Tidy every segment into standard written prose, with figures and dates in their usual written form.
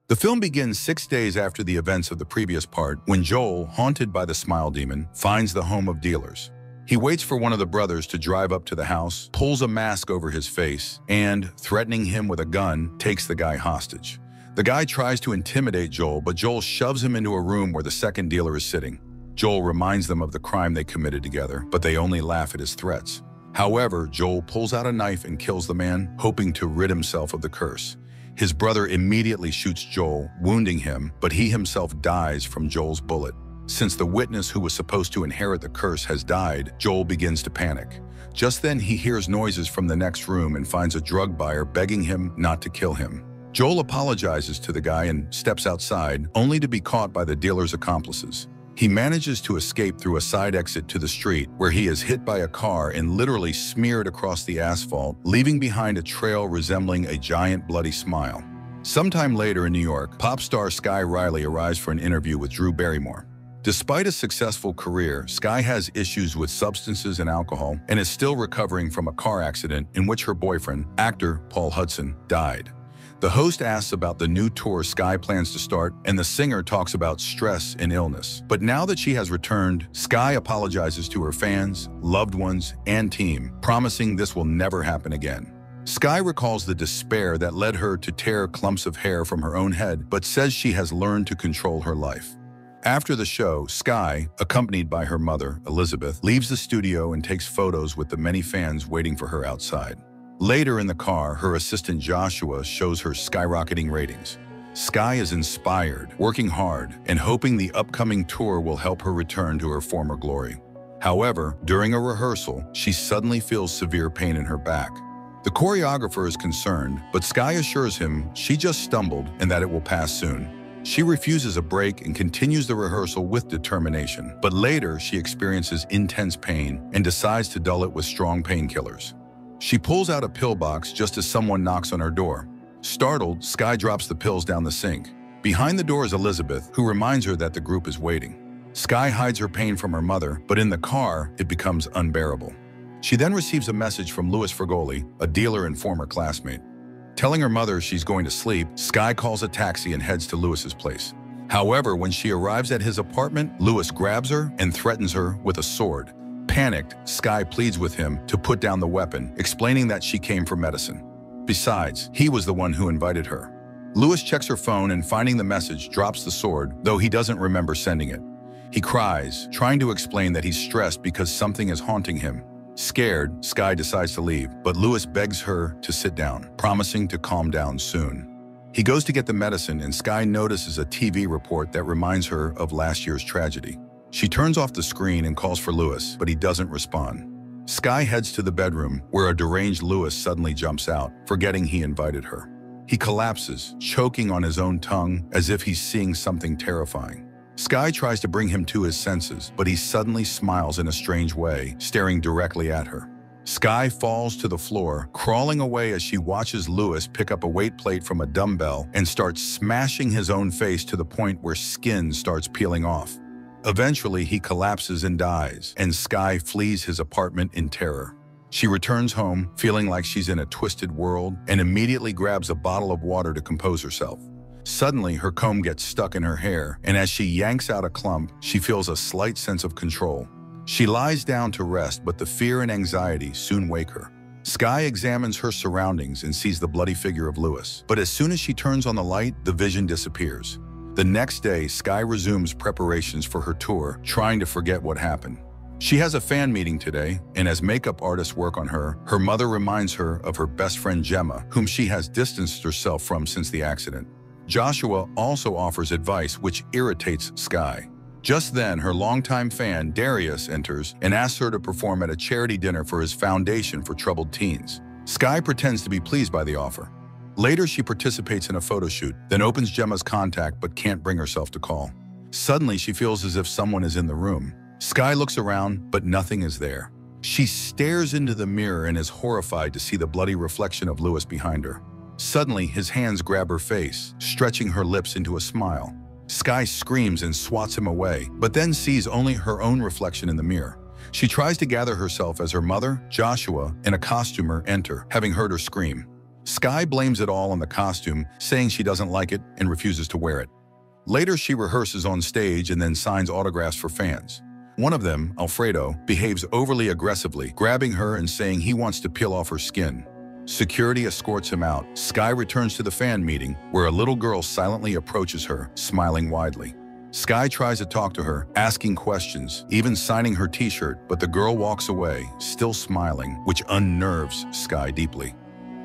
The film begins 6 days after the events of the previous part, when Joel, haunted by the smile demon, finds the home of dealers. He waits for one of the brothers to drive up to the house, pulls a mask over his face, and, threatening him with a gun, takes the guy hostage. The guy tries to intimidate Joel, but Joel shoves him into a room where the second dealer is sitting. Joel reminds them of the crime they committed together, but they only laugh at his threats. However, Joel pulls out a knife and kills the man, hoping to rid himself of the curse. His brother immediately shoots Joel, wounding him, but he himself dies from Joel's bullet. Since the witness who was supposed to inherit the curse has died, Joel begins to panic. Just then, he hears noises from the next room and finds a drug buyer begging him not to kill him. Joel apologizes to the guy and steps outside, only to be caught by the dealer's accomplices. He manages to escape through a side exit to the street, where he is hit by a car and literally smeared across the asphalt, leaving behind a trail resembling a giant bloody smile. Sometime later in New York, pop star Skye Riley arrives for an interview with Drew Barrymore. Despite a successful career, Skye has issues with substances and alcohol and is still recovering from a car accident in which her boyfriend, actor Paul Hudson, died. The host asks about the new tour Skye plans to start, and the singer talks about stress and illness. But now that she has returned, Skye apologizes to her fans, loved ones, and team, promising this will never happen again. Skye recalls the despair that led her to tear clumps of hair from her own head, but says she has learned to control her life. After the show, Skye, accompanied by her mother, Elizabeth, leaves the studio and takes photos with the many fans waiting for her outside. Later in the car, her assistant Joshua shows her skyrocketing ratings. Skye is inspired, working hard, and hoping the upcoming tour will help her return to her former glory. However, during a rehearsal, she suddenly feels severe pain in her back. The choreographer is concerned, but Skye assures him she just stumbled and that it will pass soon. She refuses a break and continues the rehearsal with determination, but later she experiences intense pain and decides to dull it with strong painkillers. She pulls out a pill box just as someone knocks on her door. Startled, Skye drops the pills down the sink. Behind the door is Elizabeth, who reminds her that the group is waiting. Skye hides her pain from her mother, but in the car, it becomes unbearable. She then receives a message from Louis Fergoli, a dealer and former classmate. Telling her mother she's going to sleep, Skye calls a taxi and heads to Louis's place. However, when she arrives at his apartment, Louis grabs her and threatens her with a sword. Panicked, Skye pleads with him to put down the weapon, explaining that she came for medicine. Besides, he was the one who invited her. Louis checks her phone and, finding the message, drops the sword, though he doesn't remember sending it. He cries, trying to explain that he's stressed because something is haunting him. Scared, Skye decides to leave, but Louis begs her to sit down, promising to calm down soon. He goes to get the medicine, and Skye notices a TV report that reminds her of last year's tragedy. She turns off the screen and calls for Louis, but he doesn't respond. Skye heads to the bedroom, where a deranged Louis suddenly jumps out, forgetting he invited her. He collapses, choking on his own tongue as if he's seeing something terrifying. Skye tries to bring him to his senses, but he suddenly smiles in a strange way, staring directly at her. Skye falls to the floor, crawling away as she watches Louis pick up a weight plate from a dumbbell and starts smashing his own face to the point where skin starts peeling off. Eventually, he collapses and dies, and Skye flees his apartment in terror. She returns home, feeling like she's in a twisted world, and immediately grabs a bottle of water to compose herself. Suddenly, her comb gets stuck in her hair, and as she yanks out a clump, she feels a slight sense of control. She lies down to rest, but the fear and anxiety soon wake her. Skye examines her surroundings and sees the bloody figure of Louis, but as soon as she turns on the light, the vision disappears. The next day, Skye resumes preparations for her tour, trying to forget what happened. She has a fan meeting today, and as makeup artists work on her, her mother reminds her of her best friend Gemma, whom she has distanced herself from since the accident. Joshua also offers advice which irritates Skye. Just then, her longtime fan, Darius, enters and asks her to perform at a charity dinner for his foundation for troubled teens. Skye pretends to be pleased by the offer. Later, she participates in a photo shoot, then opens Gemma's contact but can't bring herself to call. Suddenly, she feels as if someone is in the room. Skye looks around, but nothing is there. She stares into the mirror and is horrified to see the bloody reflection of Louis behind her. Suddenly, his hands grab her face, stretching her lips into a smile. Skye screams and swats him away, but then sees only her own reflection in the mirror. She tries to gather herself as her mother, Joshua, and a costumer enter, having heard her scream. Skye blames it all on the costume, saying she doesn't like it and refuses to wear it. Later, she rehearses on stage and then signs autographs for fans. One of them, Alfredo, behaves overly aggressively, grabbing her and saying he wants to peel off her skin. Security escorts him out. Skye returns to the fan meeting, where a little girl silently approaches her, smiling widely. Skye tries to talk to her, asking questions, even signing her t-shirt, but the girl walks away, still smiling, which unnerves Skye deeply.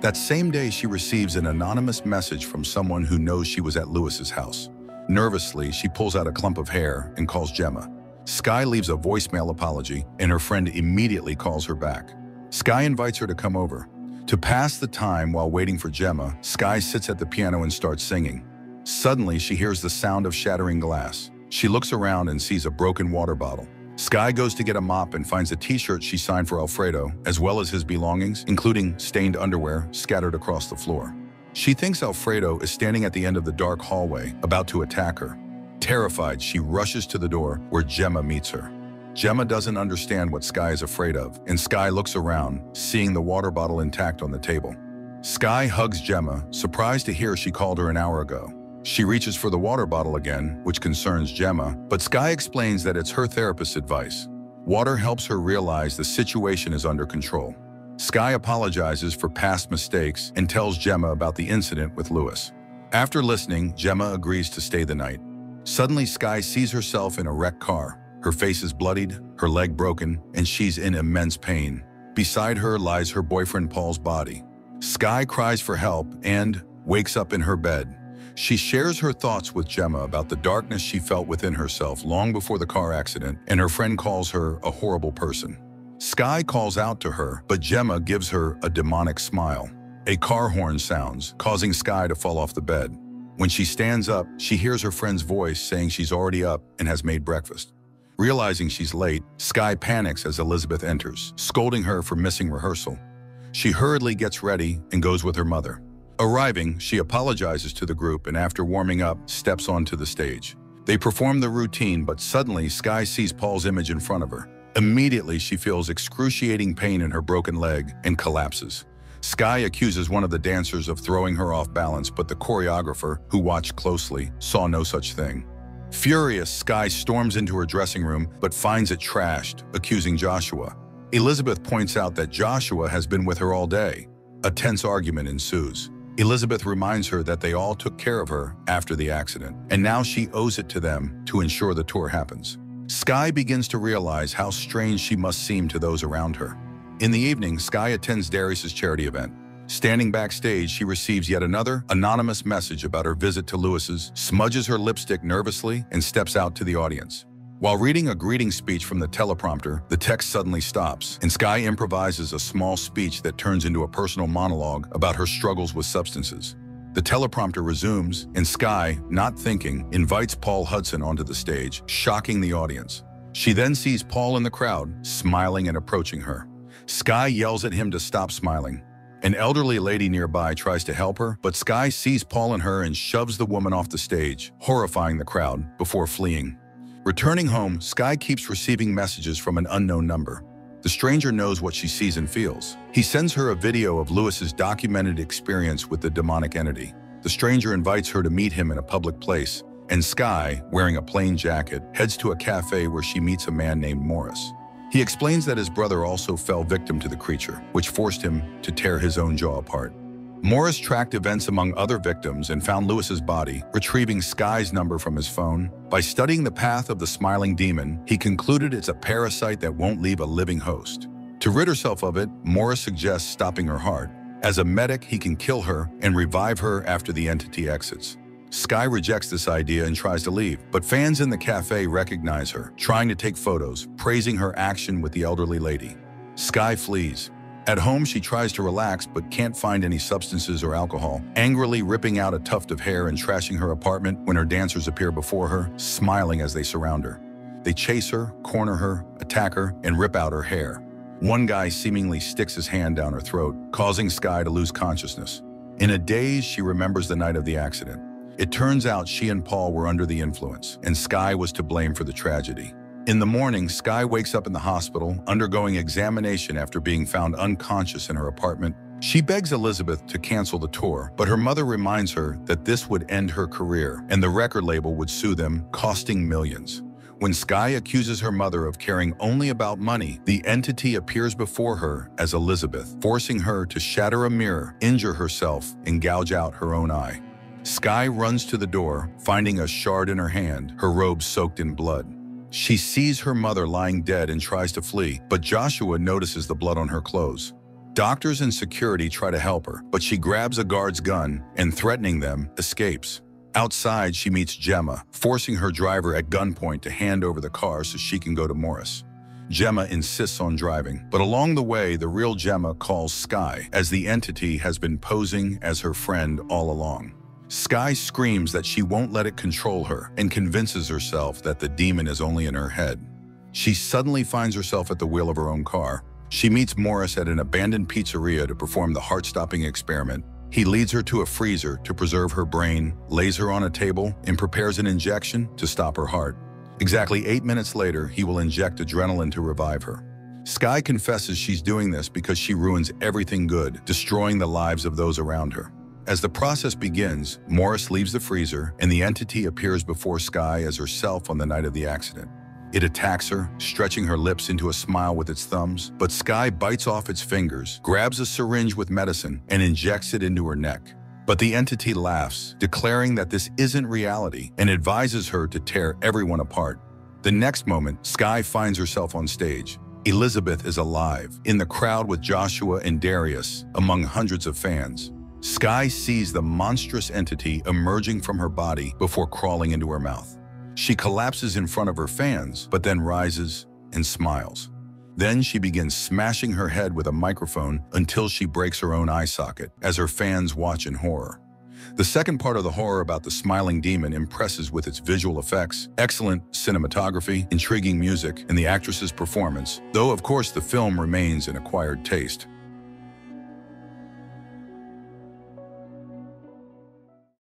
That same day, she receives an anonymous message from someone who knows she was at Lewis's house. Nervously, she pulls out a clump of hair and calls Gemma. Skye leaves a voicemail apology, and her friend immediately calls her back. Skye invites her to come over. To pass the time while waiting for Gemma, Skye sits at the piano and starts singing. Suddenly, she hears the sound of shattering glass. She looks around and sees a broken water bottle. Skye goes to get a mop and finds a t-shirt she signed for Alfredo, as well as his belongings, including stained underwear, scattered across the floor. She thinks Alfredo is standing at the end of the dark hallway, about to attack her. Terrified, she rushes to the door, where Gemma meets her. Gemma doesn't understand what Skye is afraid of, and Skye looks around, seeing the water bottle intact on the table. Skye hugs Gemma, surprised to hear she called her an hour ago. She reaches for the water bottle again, which concerns Gemma, but Skye explains that it's her therapist's advice. Water helps her realize the situation is under control. Skye apologizes for past mistakes and tells Gemma about the incident with Lewis. After listening, Gemma agrees to stay the night. Suddenly, Skye sees herself in a wrecked car. Her face is bloodied, her leg broken, and she's in immense pain. Beside her lies her boyfriend Paul's body. Skye cries for help and wakes up in her bed. She shares her thoughts with Gemma about the darkness she felt within herself long before the car accident, and her friend calls her a horrible person. Skye calls out to her, but Gemma gives her a demonic smile. A car horn sounds, causing Skye to fall off the bed. When she stands up, she hears her friend's voice saying she's already up and has made breakfast. Realizing she's late, Skye panics as Elizabeth enters, scolding her for missing rehearsal. She hurriedly gets ready and goes with her mother. Arriving, she apologizes to the group and after warming up, steps onto the stage. They perform the routine, but suddenly Skye sees Paul's image in front of her. Immediately, she feels excruciating pain in her broken leg and collapses. Skye accuses one of the dancers of throwing her off balance, but the choreographer, who watched closely, saw no such thing. Furious, Skye storms into her dressing room, but finds it trashed, accusing Joshua. Elizabeth points out that Joshua has been with her all day. A tense argument ensues. Elizabeth reminds her that they all took care of her after the accident, and now she owes it to them to ensure the tour happens. Skye begins to realize how strange she must seem to those around her. In the evening, Skye attends Darius's charity event. Standing backstage, she receives yet another anonymous message about her visit to Lewis's, smudges her lipstick nervously, and steps out to the audience. While reading a greeting speech from the teleprompter, the text suddenly stops, and Skye improvises a small speech that turns into a personal monologue about her struggles with substances. The teleprompter resumes, and Skye, not thinking, invites Paul Hudson onto the stage, shocking the audience. She then sees Paul in the crowd, smiling and approaching her. Skye yells at him to stop smiling. An elderly lady nearby tries to help her, but Skye sees Paul and her and shoves the woman off the stage, horrifying the crowd before fleeing. Returning home, Skye keeps receiving messages from an unknown number. The stranger knows what she sees and feels. He sends her a video of Lewis's documented experience with the demonic entity. The stranger invites her to meet him in a public place, and Skye, wearing a plain jacket, heads to a cafe where she meets a man named Morris. He explains that his brother also fell victim to the creature, which forced him to tear his own jaw apart. Morris tracked events among other victims and found Lewis's body, retrieving Skye's number from his phone. By studying the path of the smiling demon, he concluded it's a parasite that won't leave a living host. To rid herself of it, Morris suggests stopping her heart. As a medic, he can kill her and revive her after the entity exits. Skye rejects this idea and tries to leave, but fans in the cafe recognize her, trying to take photos, praising her action with the elderly lady. Skye flees. At home, she tries to relax but can't find any substances or alcohol, angrily ripping out a tuft of hair and trashing her apartment when her dancers appear before her, smiling as they surround her. They chase her, corner her, attack her, and rip out her hair. One guy seemingly sticks his hand down her throat, causing Skye to lose consciousness. In a daze, she remembers the night of the accident. It turns out she and Paul were under the influence, and Skye was to blame for the tragedy. In the morning, Skye wakes up in the hospital, undergoing examination after being found unconscious in her apartment. She begs Elizabeth to cancel the tour, but her mother reminds her that this would end her career and the record label would sue them, costing millions. When Skye accuses her mother of caring only about money, the entity appears before her as Elizabeth, forcing her to shatter a mirror, injure herself, and gouge out her own eye. Skye runs to the door, finding a shard in her hand, her robe soaked in blood. She sees her mother lying dead and tries to flee, but Joshua notices the blood on her clothes. Doctors and security try to help her, but she grabs a guard's gun and, threatening them, escapes. Outside, she meets Gemma, forcing her driver at gunpoint to hand over the car so she can go to Morris. Gemma insists on driving, but along the way, the real Gemma calls Skye, as the entity has been posing as her friend all along. Skye screams that she won't let it control her and convinces herself that the demon is only in her head. She suddenly finds herself at the wheel of her own car. She meets Morris at an abandoned pizzeria to perform the heart-stopping experiment. He leads her to a freezer to preserve her brain, lays her on a table, and prepares an injection to stop her heart. Exactly 8 minutes later, he will inject adrenaline to revive her. Skye confesses she's doing this because she ruins everything good, destroying the lives of those around her. As the process begins, Morris leaves the freezer, and the entity appears before Skye as herself on the night of the accident. It attacks her, stretching her lips into a smile with its thumbs, but Skye bites off its fingers, grabs a syringe with medicine, and injects it into her neck. But the entity laughs, declaring that this isn't reality, and advises her to tear everyone apart. The next moment, Skye finds herself on stage. Elizabeth is alive, in the crowd with Joshua and Darius, among hundreds of fans. Skye sees the monstrous entity emerging from her body before crawling into her mouth. She collapses in front of her fans, but then rises and smiles. Then she begins smashing her head with a microphone until she breaks her own eye socket, as her fans watch in horror. The second part of the horror about the smiling demon impresses with its visual effects, excellent cinematography, intriguing music, and the actress's performance, though of course the film remains an acquired taste.